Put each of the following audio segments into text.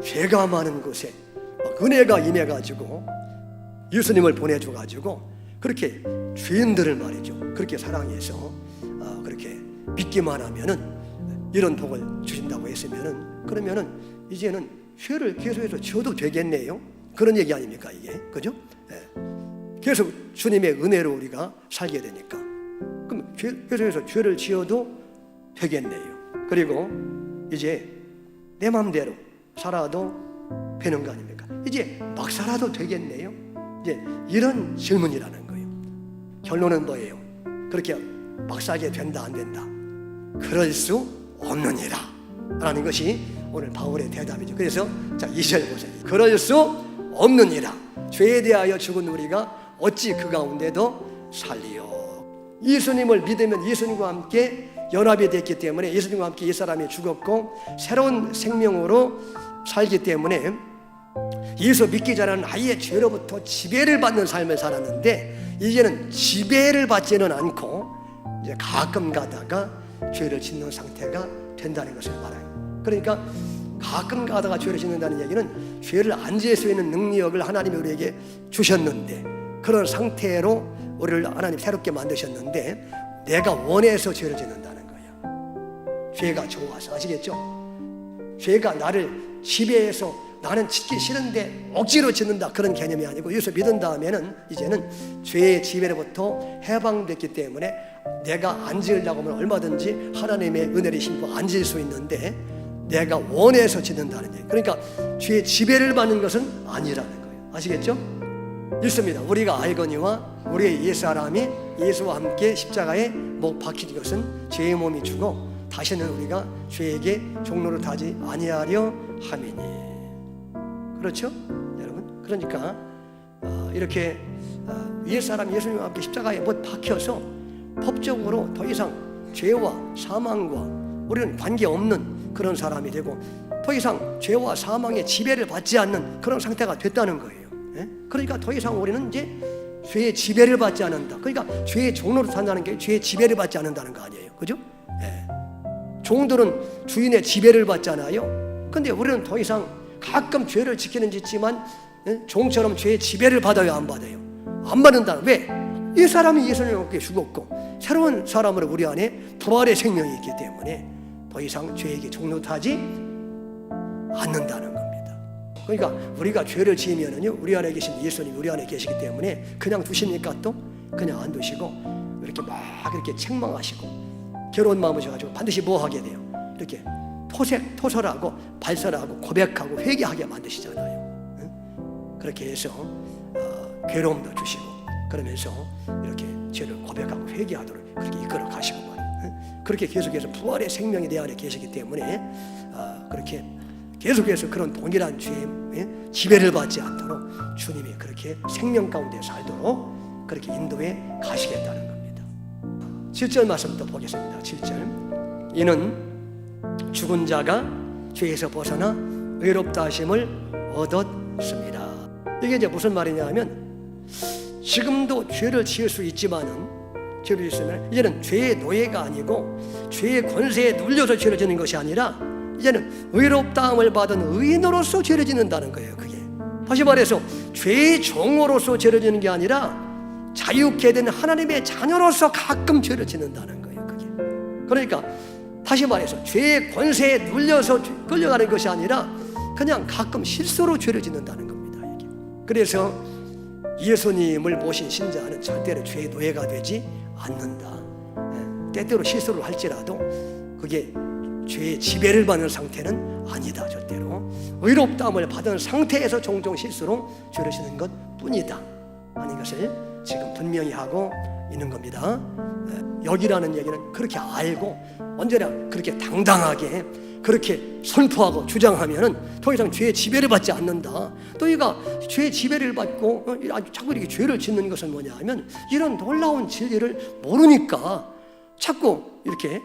죄가 많은 곳에 은혜가 임해가지고 예수님을 보내줘가지고 그렇게 죄인들을 말이죠, 그렇게 사랑해서 그렇게 믿기만 하면은 이런 복을 주신다고 했으면은, 그러면은 이제는 죄를 계속해서 지어도 되겠네요. 그런 얘기 아닙니까 이게, 그죠? 계속 주님의 은혜로 우리가 살게 되니까, 그럼 계속해서 죄를 지어도 되겠네요. 그리고 이제 내 마음대로 살아도 되는 거 아닙니까? 이제 막 살아도 되겠네요. 이제 이런 질문이라는 거예요. 결론은 뭐예요? 그렇게 막 살게 된다 안 된다? 그럴 수 없느니라 라는 것이 오늘 바울의 대답이죠. 그래서 자 2절 보세요. 그럴 수 없느니라. 죄에 대하여 죽은 우리가 어찌 그 가운데도 살리요. 예수님을 믿으면 예수님과 함께 연합이 됐기 때문에, 예수님과 함께 이 사람이 죽었고 새로운 생명으로 살기 때문에 예수 믿기 전에는 아예 죄로부터 지배를 받는 삶을 살았는데, 이제는 지배를 받지는 않고 이제 가끔 가다가 죄를 짓는 상태가 된다는 것을 말해요. 그러니까 가끔 가다가 죄를 짓는다는 얘기는 죄를 안 지을 수 있는 능력을 하나님이 우리에게 주셨는데, 그런 상태로 우리를 하나님 새롭게 만드셨는데 내가 원해서 죄를 짓는다는 거예요. 죄가 좋아서. 아시겠죠? 죄가 나를 지배해서 나는 짓기 싫은데 억지로 짓는다, 그런 개념이 아니고, 예수 믿은 다음에는 이제는 죄의 지배로부터 해방됐기 때문에 내가 안 지으려고 하면 얼마든지 하나님의 은혜를 힘입어 안 지을 수 있는데 내가 원해서 짓는다는 얘기. 그러니까 죄의 지배를 받는 것은 아니라는 거예요. 아시겠죠? 있습니다. 우리가 알거니와 우리의 옛사람이 예수와 함께 십자가에 못 박힌 것은 죄의 몸이 죽어 다시는 우리가 죄에게 종로를 타지 아니하려 함이니. 그렇죠? 여러분, 그러니까 이렇게 옛사람 예수님과 함께 십자가에 못 박혀서 법적으로 더 이상 죄와 사망과 우리는 관계없는 그런 사람이 되고 더 이상 죄와 사망의 지배를 받지 않는 그런 상태가 됐다는 거예요. 그러니까 더 이상 우리는 이제 죄의 지배를 받지 않는다. 그러니까 죄의 종로로 산다는 게 죄의 지배를 받지 않는다는 거 아니에요, 그죠? 종들은 주인의 지배를 받잖아요. 근데 우리는 더 이상 가끔 죄를 지키는 짓지만 종처럼 죄의 지배를 받아요, 안 받아요? 안 받는다. 왜? 이 사람이 예수님과 함께 죽었고 새로운 사람으로 우리 안에 부활의 생명이 있기 때문에 더 이상 죄에게 종노하지 않는다는 겁니다. 그러니까 우리가 죄를 지으면은요, 우리 안에 계신 예수님이 우리 안에 계시기 때문에 그냥 두십니까? 또 그냥 안 두시고 이렇게 막 이렇게 책망하시고 괴로운 마음을 가지고 반드시 뭐 하게 돼요? 이렇게 토설하고 발설하고 고백하고 회개하게 만드시잖아요. 그렇게 해서 괴로움도 주시고 그러면서 이렇게 죄를 고백하고 회개하도록 그렇게 이끌어 가시고 말이에요. 그렇게 계속해서 부활의 생명이 내 안에 계시기 때문에 그렇게 계속해서 그런 동일한 죄의 지배를 받지 않도록 주님이 그렇게 생명 가운데 살도록 그렇게 인도해 가시겠다는 겁니다. 7절 말씀부터 보겠습니다. 7절. 이는 죽은 자가 죄에서 벗어나 의롭다 하심을 얻었습니다. 이게 이제 무슨 말이냐 하면, 지금도 죄를 지을 수 있지만은 죄를 지으면 이제는 죄의 노예가 아니고 죄의 권세에 눌려서 죄를 짓는 것이 아니라 이제는 의롭다함을 받은 의인으로서 죄를 짓는다는 거예요. 그게 다시 말해서 죄의 종으로서 죄를 짓는 게 아니라 자유케 된 하나님의 자녀로서 가끔 죄를 짓는다는 거예요. 그게 그러니까 다시 말해서 죄의 권세에 눌려서 끌려가는 것이 아니라 그냥 가끔 실수로 죄를 짓는다는 겁니다. 이게. 그래서 예수님을 모신 신자는 절대로 죄의 노예가 되지 않는다. 때때로 실수를 할지라도 그게 죄의 지배를 받는 상태는 아니다. 절대로 의롭다함을 받은 상태에서 종종 실수로 죄를 짓는 것 뿐이다 하는 것을 지금 분명히 하고 있는 겁니다. 여기라는 얘기는 그렇게 알고 언제나 그렇게 당당하게 그렇게 선포하고 주장하면은 더 이상 죄의 지배를 받지 않는다. 또 얘가 죄의 지배를 받고 자꾸 이렇게 죄를 짓는 것은 뭐냐 하면 이런 놀라운 진리를 모르니까 자꾸 이렇게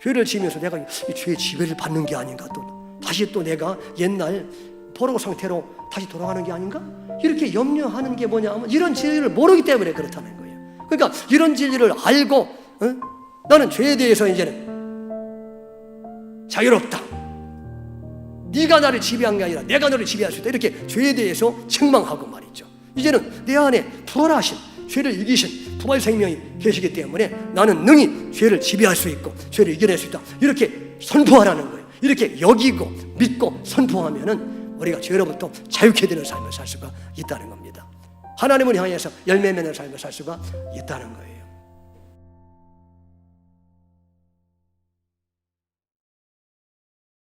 죄를 지으면서 내가 이 죄의 지배를 받는 게 아닌가, 또 다시 또 내가 옛날 포로 상태로 다시 돌아가는 게 아닌가, 이렇게 염려하는 게 뭐냐 하면 이런 진리를 모르기 때문에 그렇다는 거예요. 그러니까 이런 진리를 알고 나는 죄에 대해서 이제는 자유롭다, 네가 나를 지배한 게 아니라 내가 너를 지배할 수 있다. 이렇게 죄에 대해서 책망하고 말이죠. 이제는 내 안에 부활하신, 죄를 이기신 부활 생명이 계시기 때문에 나는 능히 죄를 지배할 수 있고 죄를 이겨낼 수 있다. 이렇게 선포하라는 거예요. 이렇게 여기고 믿고 선포하면은 우리가 죄로부터 자유케 되는 삶을 살 수가 있다는 겁니다. 하나님을 향해서 열매 맺는 삶을 살 수가 있다는 거예요.